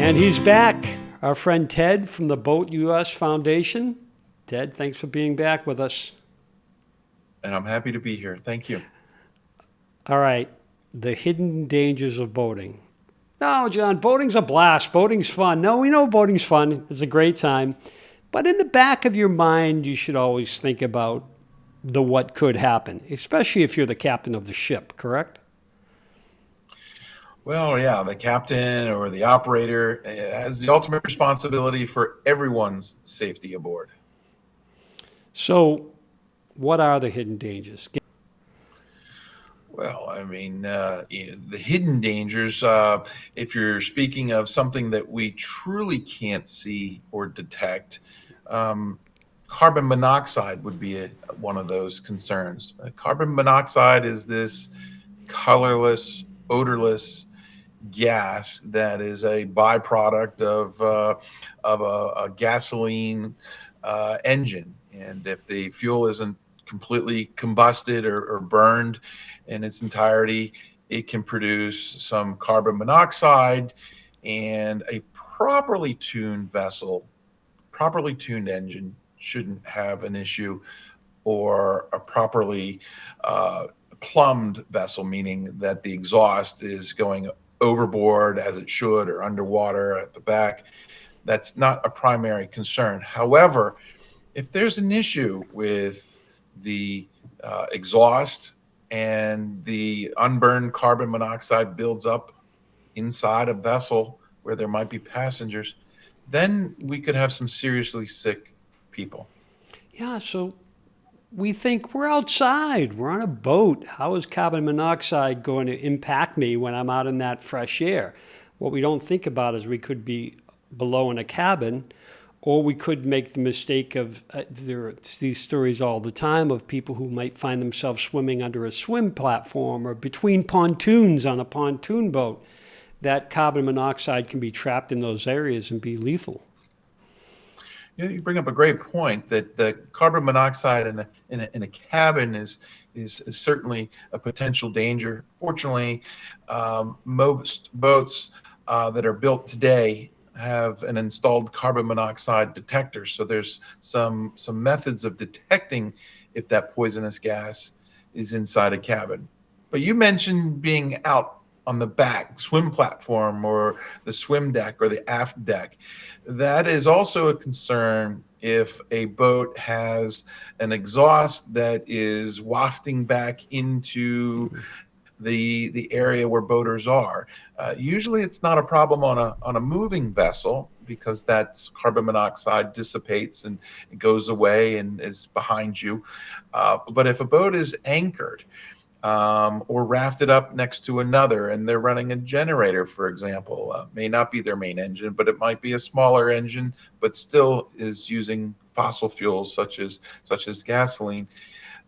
And he's back, our friend Ted from the BoatUS Foundation. Ted, thanks for being back with us. And I'm happy to be here. Thank you. All right, the hidden dangers of boating. No, John, boating's a blast. Boating's fun. No, we know boating's fun. It's a great time. But in the back of your mind, you should always think about the what could happen, especially if you're the captain of the ship, correct? Well, yeah, the captain or the operator has the ultimate responsibility for everyone's safety aboard. So, what are the hidden dangers? Well, I mean, the hidden dangers, if you're speaking of something that we truly can't see or detect, um, carbon monoxide would be one of those concerns. Carbon monoxide is this colorless, odorless gas that is a byproduct of a gasoline engine. And if the fuel isn't completely combusted or burned in its entirety, it can produce some carbon monoxide. And a properly tuned vessel, properly tuned engine shouldn't have an issue, or a properly plumbed vessel, meaning that the exhaust is going overboard as it should or underwater at the back. That's not a primary concern. However, if there's an issue with the exhaust and the unburned carbon monoxide builds up inside a vessel where there might be passengers, then we could have some seriously sick people. Yeah, so we think we're outside, we're on a boat. How is carbon monoxide going to impact me when I'm out in that fresh air? What we don't think about is we could be below in a cabin, or we could make the mistake of there are these stories all the time of people who might find themselves swimming under a swim platform or between pontoons on a pontoon boat. That carbon monoxide can be trapped in those areas and be lethal. You bring up a great point that the carbon monoxide in a cabin is certainly a potential danger. Fortunately, most boats that are built today have an installed carbon monoxide detector. So there's some methods of detecting if that poisonous gas is inside a cabin. But you mentioned being out on the back swim platform or the swim deck or the aft deck. That is also a concern if a boat has an exhaust that is wafting back into the area where boaters are. Usually, it's not a problem on a moving vessel because that carbon monoxide dissipates and it goes away and is behind you. But if a boat is anchored or rafted up next to another, and they're running a generator, for example, may not be their main engine, but it might be a smaller engine, but still is using fossil fuels such as gasoline,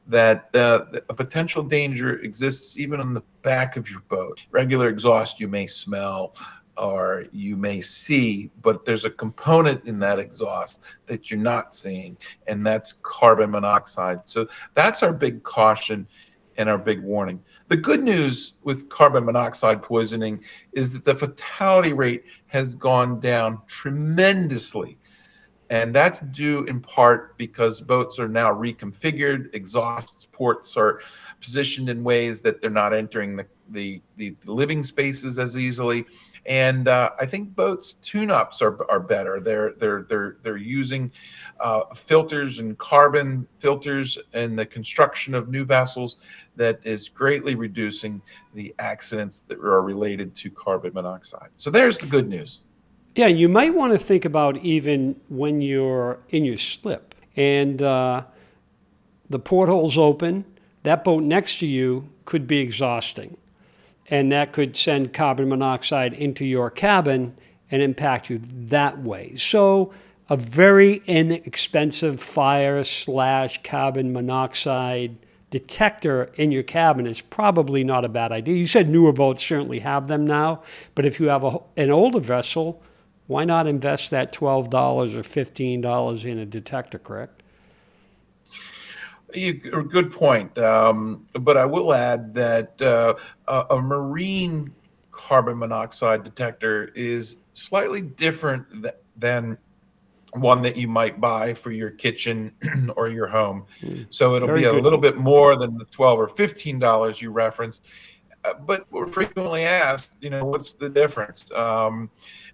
that a potential danger exists even on the back of your boat. Regular exhaust you may smell or you may see, but there's a component in that exhaust that you're not seeing, and that's carbon monoxide. So that's our big caution and our big warning. The good news with carbon monoxide poisoning is that the fatality rate has gone down tremendously. And that's due in part because boats are now reconfigured, exhaust ports are positioned in ways that they're not entering the living spaces as easily. And I think boats tune-ups are better. They're using filters and carbon filters in the construction of new vessels that is greatly reducing the accidents that are related to carbon monoxide. So there's the good news. Yeah, you might want to think about even when you're in your slip and the porthole's open, that boat next to you could be exhausting. And that could send carbon monoxide into your cabin and impact you that way. So, a very inexpensive fire slash carbon monoxide detector in your cabin is probably not a bad idea. You said newer boats certainly have them now, but if you have an older vessel, why not invest that $12 or $15 in a detector, correct? A good point. But I will add that a marine carbon monoxide detector is slightly different than one that you might buy for your kitchen or your home. So it'll Very be a good. little bit more than the $12 or $15 you referenced. But we're frequently asked, what's the difference?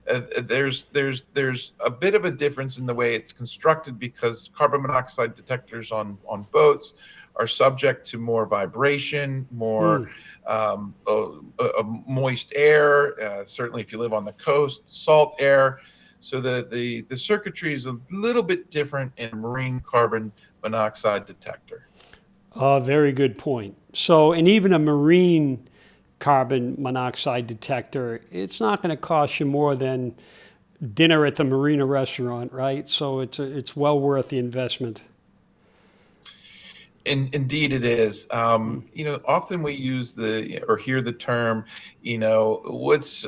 There's a bit of a difference in the way it's constructed, because carbon monoxide detectors on boats are subject to more vibration, more moist air. Certainly, if you live on the coast, salt air. So the circuitry is a little bit different in a marine carbon monoxide detector. Very good point. So, and even a marine carbon monoxide detector, it's not going to cost you more than dinner at the marina restaurant, right? So it's well worth the investment. Indeed, it is. Often we use or hear the term, what's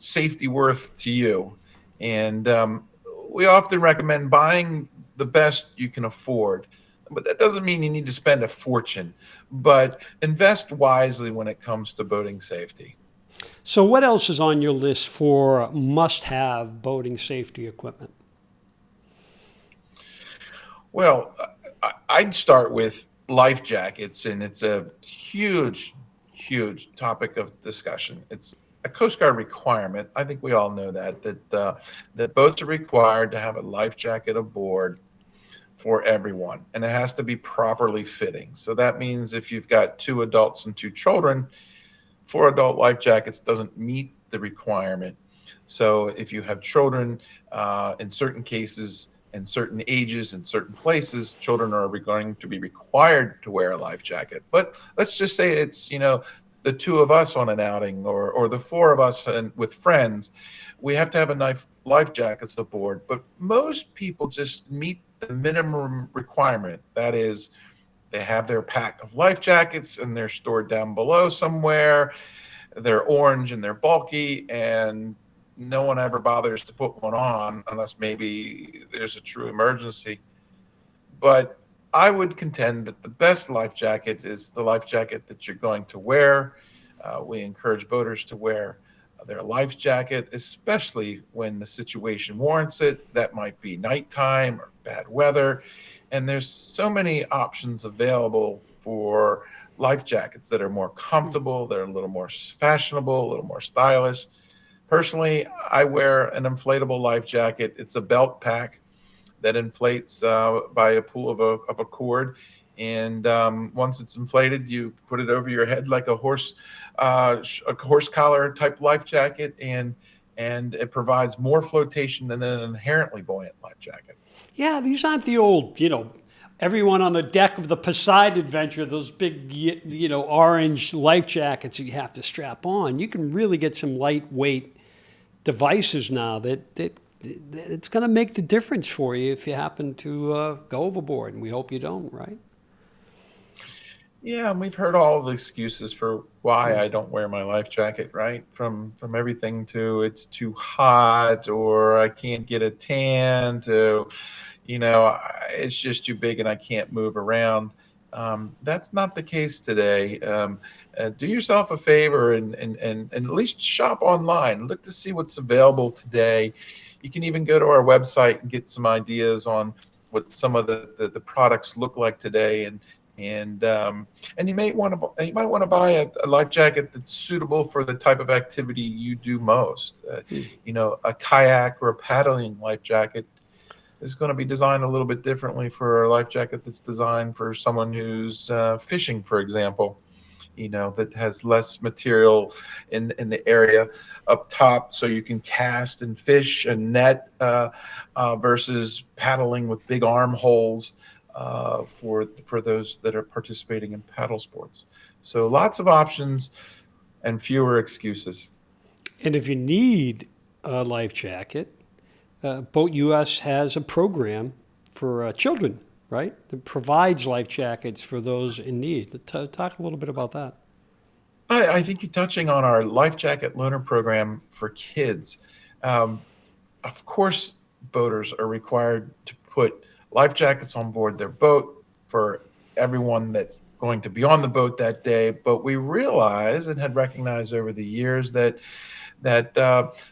safety worth to you? And we often recommend buying the best you can afford. But that doesn't mean you need to spend a fortune, but invest wisely when it comes to boating safety. So, what else is on your list for must-have boating safety equipment? Well, I'd start with life jackets, and it's a huge, huge topic of discussion. It's a Coast Guard requirement. I think we all know that boats are required to have a life jacket aboard for everyone, and it has to be properly fitting. So that means if you've got 2 adults and 2 children, 4 adult life jackets doesn't meet the requirement. So if you have children, in certain cases, in certain ages, in certain places, children are going to be required to wear a life jacket. But let's just say it's, the 2 of us on an outing, or the 4 of us with friends. We have to have enough life jackets aboard. But most people just meet the minimum requirement. That is, they have their pack of life jackets and they're stored down below somewhere. They're orange and they're bulky, and no one ever bothers to put one on unless maybe there's a true emergency. But I would contend that the best life jacket is the life jacket that you're going to wear. We encourage boaters to wear their life jacket, especially when the situation warrants it. That might be nighttime or bad weather. And there's so many options available for life jackets that are more comfortable, that are a little more fashionable, a little more stylish. Personally, I wear an inflatable life jacket. It's a belt pack that inflates by a pull of a cord. And once it's inflated, you put it over your head like a horse collar type life jacket, and it provides more flotation than an inherently buoyant life jacket. Yeah, these aren't the old, everyone on the deck of the Poseidon Adventure, those big, orange life jackets that you have to strap on. You can really get some lightweight devices now that it's going to make the difference for you if you happen to go overboard, and we hope you don't, right? Yeah, and we've heard all the excuses for why I don't wear my life jacket, right? From everything to it's too hot, or I can't get a tan, to it's just too big and I can't move around. That's not the case today. Do yourself a favor and at least shop online. Look to see what's available today. You can even go to our website and get some ideas on what some of the products look like today, and you might want to buy a life jacket that's suitable for the type of activity you do most. A kayak or a paddling life jacket is going to be designed a little bit differently for a life jacket that's designed for someone who's fishing, for example. That has less material in the area up top, so you can cast and fish and net versus paddling with big armholes for those that are participating in paddle sports. So lots of options and fewer excuses. And if you need a life jacket, BoatUS has a program for children, right? That provides life jackets for those in need. Talk a little bit about that. I think you're touching on our life jacket loaner program for kids. Of course, boaters are required to put life jackets on board their boat for everyone that's going to be on the boat that day. But we realized and had recognized over the years that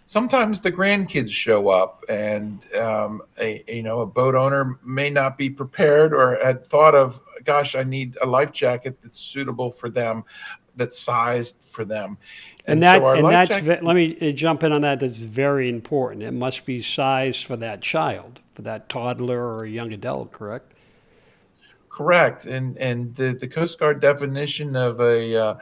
sometimes the grandkids show up, and a boat owner may not be prepared or had thought of, gosh, I need a life jacket that's suitable for them, that's sized for them. And And so our life that's jacket, let me jump in on that. That's very important. It must be sized for that child, for that toddler or young adult, correct? correct, and the Coast Guard definition of a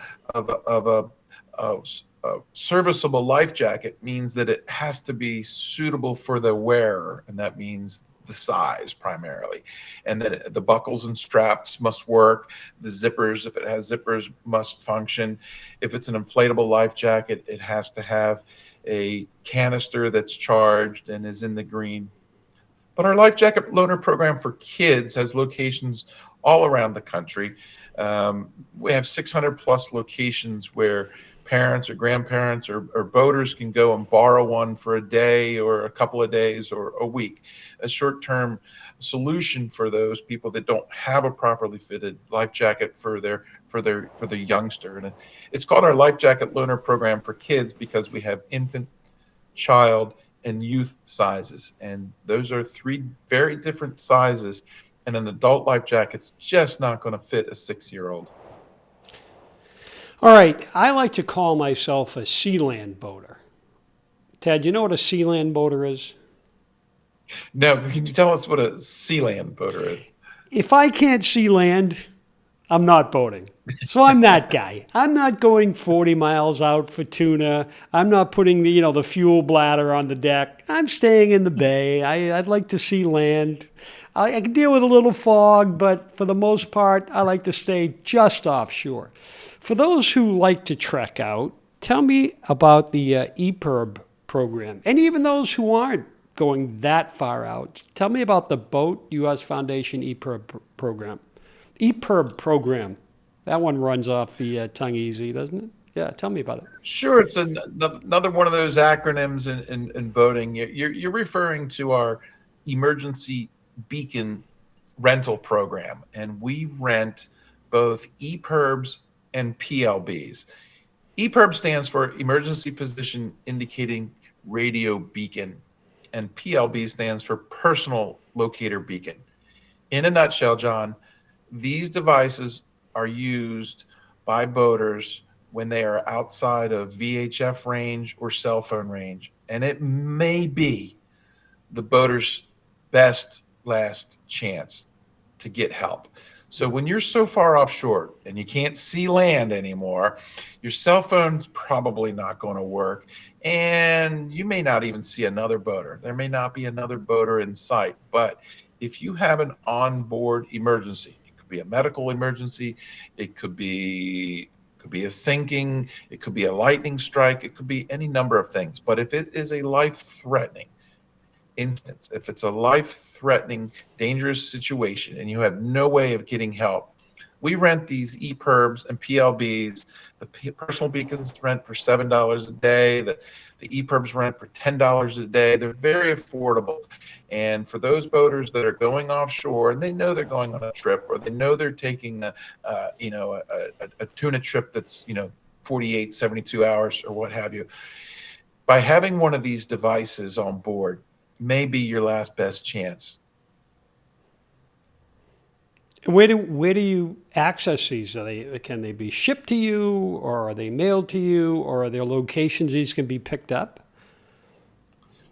serviceable life jacket means that it has to be suitable for the wearer, and that means the size primarily, and that the buckles and straps must work. The zippers, if it has zippers, must function. If it's an inflatable life jacket, it has to have a canister that's charged and is in the green. But our life jacket loaner program for kids has locations all around the country. We have 600 plus locations where parents or grandparents or boaters can go and borrow one for a day or a couple of days or a week. A short-term solution for those people that don't have a properly fitted life jacket for their youngster. And it's called our life jacket loaner program for kids because we have infant, child, and youth sizes. And those are three very different sizes. And an adult life jacket's just not going to fit a 6-year-old. All right. I like to call myself a sealand boater. Ted, you know what a sealand boater is? No, can you tell us what a Sealand boater is? If I can't see land, I'm not boating. So I'm that guy. I'm not going 40 miles out for tuna. I'm not putting the fuel bladder on the deck. I'm staying in the bay. I'd like to see land. I can deal with a little fog, but for the most part, I like to stay just offshore. For those who like to trek out, tell me about the EPIRB program. And even those who aren't going that far out, tell me about the BoatUS Foundation EPIRB program. EPIRB program. That one runs off the tongue easy, doesn't it? Yeah, tell me about it. Sure, it's another one of those acronyms in boating. You're referring to our emergency beacon rental program, and we rent both EPIRBs and PLBs. EPIRB stands for Emergency Position Indicating Radio Beacon, and PLB stands for Personal Locator Beacon. In a nutshell, John, these devices are used by boaters when they are outside of VHF range or cell phone range, and it may be the boater's best last chance to get help. So when you're so far offshore and you can't see land anymore, your cell phone's probably not going to work, and you may not even see another boater. There may not be another boater in sight, but if you have an onboard emergency, it could be a medical emergency, it could be a sinking, it could be a lightning strike, it could be any number of things. But if it is a life-threatening instance, if it's a life-threatening, dangerous situation, and you have no way of getting help, we rent these EPIRBs and PLBs. The personal beacons rent for $7 a day. The EPIRBs rent for $10 a day. They're very affordable. And for those boaters that are going offshore and they know they're going on a trip, or they know they're taking a tuna trip that's 48, 72 hours or what have you, by having one of these devices on board may be your last best chance. Where do you access these? Can they be shipped to you, or are they mailed to you, or are there locations these can be picked up?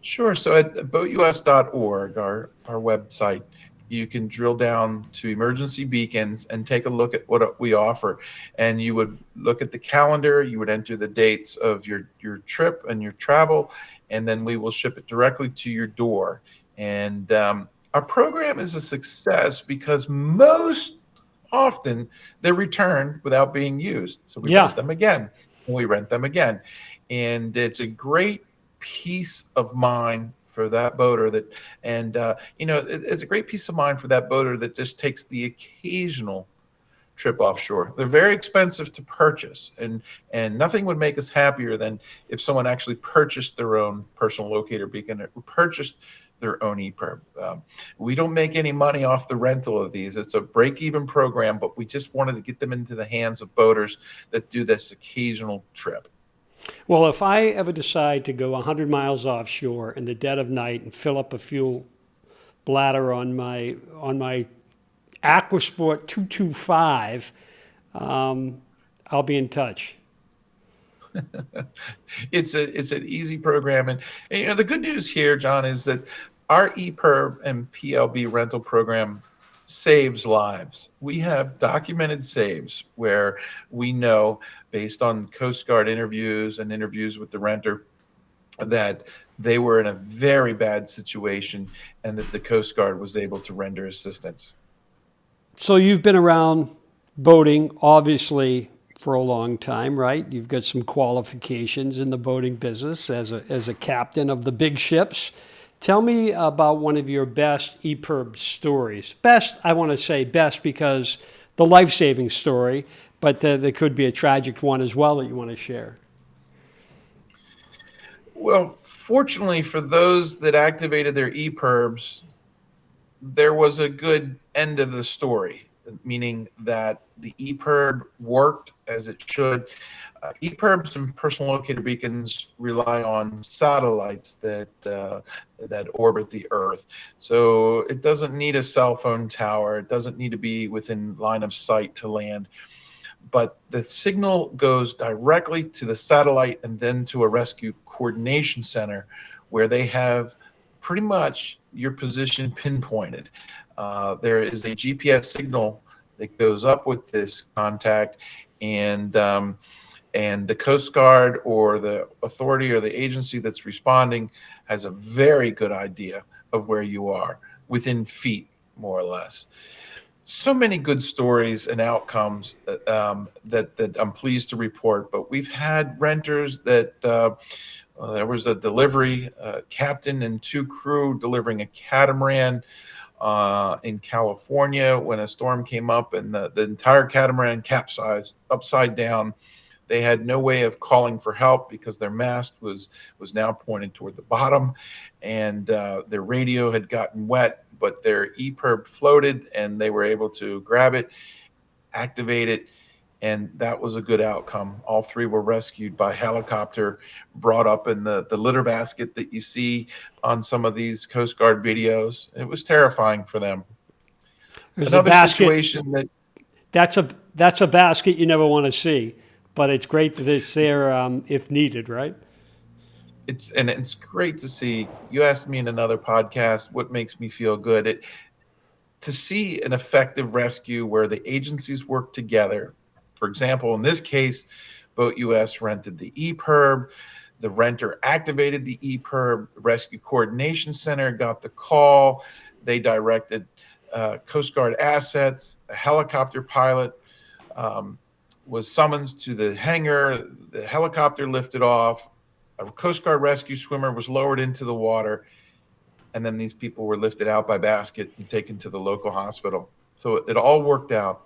Sure. So at BoatUS.org, our website, you can drill down to emergency beacons and take a look at what we offer. And you would look at the calendar, you would enter the dates of your trip and your travel, and then we will ship it directly to your door. And our program is a success because most often they're returned without being used. So we rent them again, and we rent them again. And it's a great peace of mind for that boater it's a great peace of mind for that boater that just takes the occasional trip offshore. They're very expensive to purchase, and nothing would make us happier than if someone actually purchased their own personal locator beacon, or purchased their own EPIRB. We don't make any money off the rental of these. It's a break-even program, but we just wanted to get them into the hands of boaters that do this occasional trip. Well, if I ever decide to go 100 miles offshore in the dead of night and fill up a fuel bladder on my Aquasport 225, I'll be in touch. It's an easy program, and the good news here, John, is that our EPIRB and PLB rental program saves lives. We have documented saves where we know, based on Coast Guard interviews and interviews with the renter, that they were in a very bad situation and that the Coast Guard was able to render assistance. So you've been around boating, obviously, for a long time, right? You've got some qualifications in the boating business as a captain of the big ships. Tell me about one of your best EPIRB stories. Best, I want to say best because the life-saving story, but there could be a tragic one as well that you want to share. Well, fortunately for those that activated their EPIRBs, there was a good end of the story, meaning that the EPIRB worked as it should. EPIRBs and personal locator beacons rely on satellites that orbit the Earth. So it doesn't need a cell phone tower. It doesn't need to be within line of sight to land. But the signal goes directly to the satellite and then to a rescue coordination center where they have pretty much your position pinpointed. There is a GPS signal that goes up with this contact, and the Coast Guard or the authority or the agency that's responding has a very good idea of where you are, within feet, more or less. So many good stories and outcomes that I'm pleased to report. But we've had renters that there was a delivery captain and 2 crew delivering a catamaran in California when a storm came up and the entire catamaran capsized upside down. They had no way of calling for help because their mast was now pointed toward the bottom, and their radio had gotten wet, but their EPIRB floated and they were able to grab it, activate it, and that was a good outcome. All 3 were rescued by helicopter, brought up in the litter basket that you see on some of these Coast Guard videos. It was terrifying for them. There's Another a basket, situation that's a basket you never want to see, but it's great that it's there if needed, right? It's great to see. You asked me in another podcast what makes me feel good. To see an effective rescue where the agencies work together. For example, in this case, BoatUS rented the EPIRB. The renter activated the EPIRB. The Rescue Coordination Center got the call. They directed Coast Guard assets. A helicopter pilot was summoned to the hangar. The helicopter lifted off. A Coast Guard rescue swimmer was lowered into the water, and then these people were lifted out by basket and taken to the local hospital. So it all worked out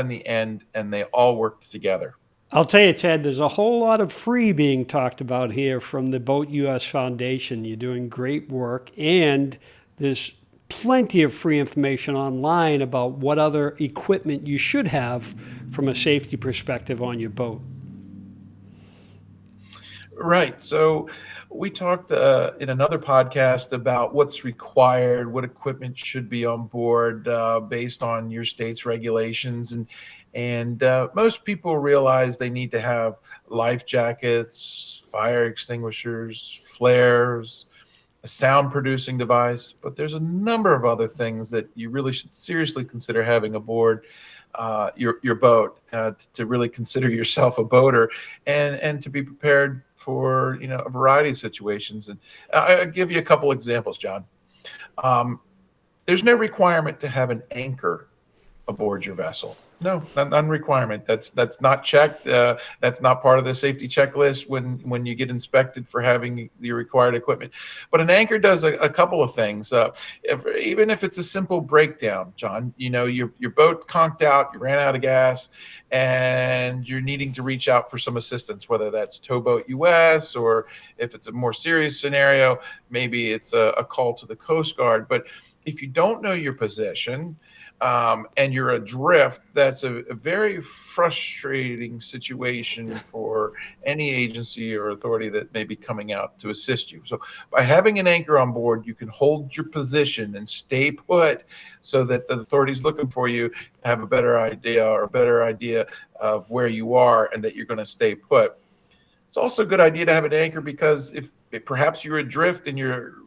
in the end, and they all worked together. I'll tell you, Ted, there's a whole lot of free being talked about here from the BoatUS Foundation. You're doing great work, and there's plenty of free information online about what other equipment you should have from a safety perspective on your boat. Right. So we talked in another podcast about what's required, what equipment should be on board based on your state's regulations. And most people realize they need to have life jackets, fire extinguishers, flares, a sound producing device. But there's a number of other things that you really should seriously consider having aboard your boat to really consider yourself a boater and to be prepared for a variety of situations. And I'll give you a couple examples, John. There's no requirement to have an anchor aboard your vessel. No, non-requirement. That's not checked. That's not part of the safety checklist when you get inspected for having the required equipment. But an anchor does a couple of things. Even if it's a simple breakdown, John, your boat conked out, you ran out of gas, and you're needing to reach out for some assistance, whether that's Towboat US, or if it's a more serious scenario, maybe it's a call to the Coast Guard. But if you don't know your position, and you're adrift, that's a very frustrating situation for any agency or authority that may be coming out to assist you. So by having an anchor on board, you can hold your position and stay put so that the authorities looking for you have a better idea of where you are and that you're going to stay put. It's also a good idea to have an anchor because if perhaps you're adrift and you're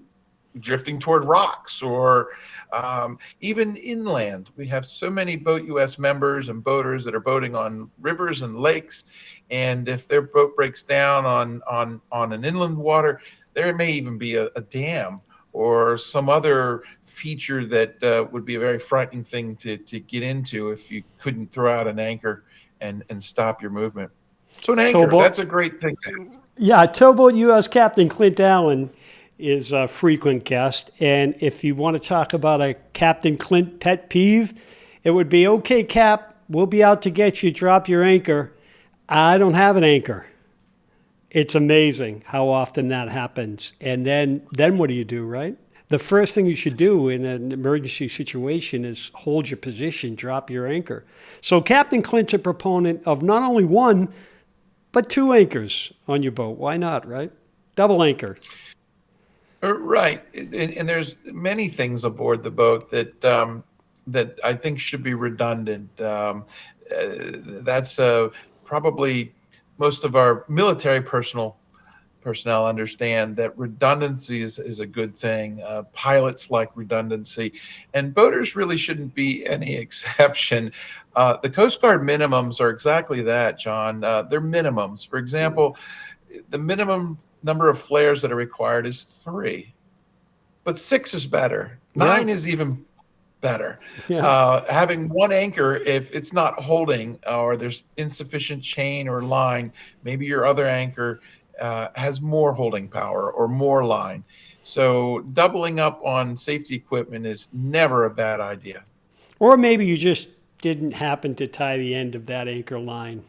drifting toward rocks, or even inland. We have so many BoatUS members and boaters that are boating on rivers and lakes, and if their boat breaks down on an inland water, there may even be a dam or some other feature that would be a very frightening thing to get into if you couldn't throw out an anchor and stop your movement. So an anchor, that's a great thing. Yeah, Towboat US Captain Clint Allen is a frequent guest. And if you want to talk about a Captain Clint pet peeve, it would be, okay, Cap, we'll be out to get you, drop your anchor. I don't have an anchor. It's amazing how often that happens. And then what do you do, right? The first thing you should do in an emergency situation is hold your position, drop your anchor. So Captain Clint's a proponent of not only one, but two anchors on your boat. Why not, right? Double anchor. Right, and there's many things aboard the boat that I think should be redundant. That's probably most of our military personnel understand that redundancy is a good thing. Pilots like redundancy, and boaters really shouldn't be any exception. The Coast Guard minimums are exactly that, John. They're minimums. For example, the minimum number of flares that are required is 3, but 6 is better. 9 is even better. Having one anchor, if it's not holding or there's insufficient chain or line, maybe your other anchor has more holding power or more line. So doubling up on safety equipment is never a bad idea. Or maybe you just didn't happen to tie the end of that anchor line.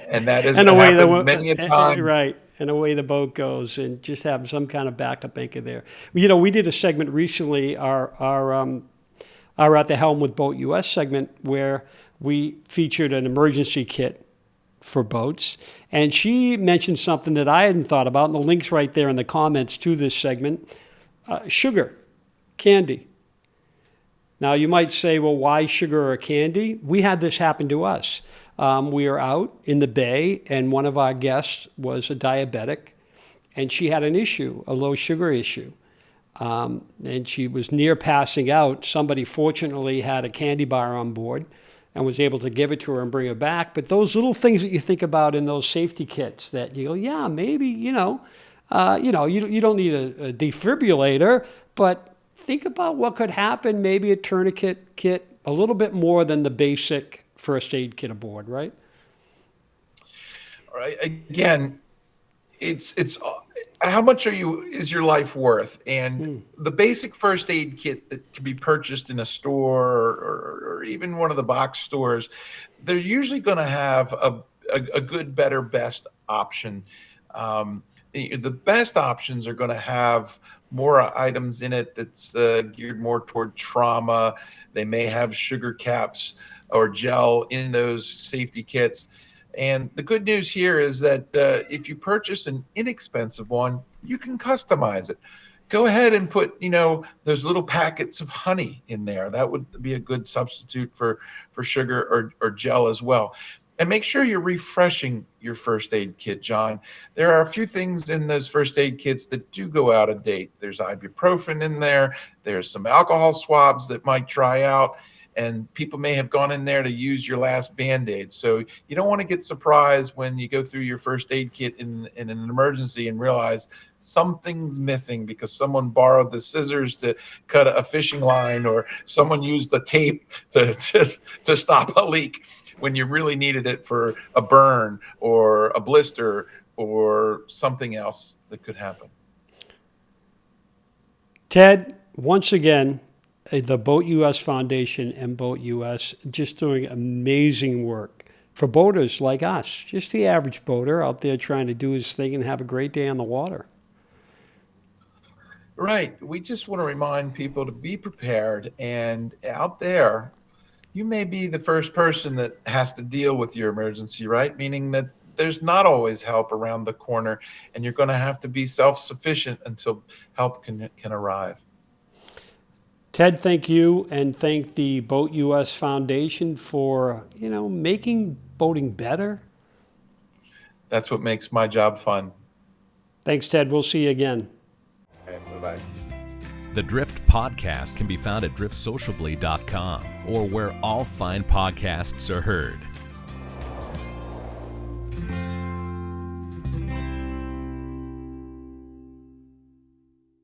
And that has happened many a time. Right. And away the boat goes, and just have some kind of backup anchor there. We did a segment recently, our At the Helm with BoatUS segment, where we featured an emergency kit for boats. And she mentioned something that I hadn't thought about, and the link's right there in the comments to this segment. Sugar, candy. Now, you might say, well, why sugar or candy? We had this happen to us. We were out in the bay, and one of our guests was a diabetic, and she had an issue, a low sugar issue. And she was near passing out. Somebody fortunately had a candy bar on board and was able to give it to her and bring her back. But those little things that you think about in those safety kits that you go, yeah, maybe, you don't need a defibrillator, but think about what could happen, maybe a tourniquet kit, a little bit more than the basic first aid kit aboard, right? All right. Again, it's how much is your life worth? And the basic first aid kit that can be purchased in a store or even one of the box stores, they're usually going to have a good, better, best option. The best options are going to have more items in it that's geared more toward trauma. They may have sugar caps or gel in those safety kits. And the good news here is that if you purchase an inexpensive one, you can customize it. Go ahead and put, those little packets of honey in there. That would be a good substitute for sugar or gel as well. And make sure you're refreshing your first aid kit, John. There are a few things in those first aid kits that do go out of date. There's ibuprofen in there. There's some alcohol swabs that might dry out. and people may have gone in there to use your last Band-Aid. So you don't want to get surprised when you go through your first aid kit in an emergency and realize something's missing because someone borrowed the scissors to cut a fishing line, or someone used the tape to stop a leak when you really needed it for a burn or a blister or something else that could happen. Ted, once again, the BoatUS Foundation and BoatUS just doing amazing work for boaters like us, just the average boater out there trying to do his thing and have a great day on the water. Right. We just want to remind people to be prepared. And out there, you may be the first person that has to deal with your emergency, right? Meaning that there's not always help around the corner, and you're going to have to be self-sufficient until help can arrive. Ted, thank you, and thank the BoatUS Foundation for, making boating better. That's what makes my job fun. Thanks, Ted. We'll see you again. Okay, bye-bye. The Drift Podcast can be found at driftsociably.com or where all fine podcasts are heard.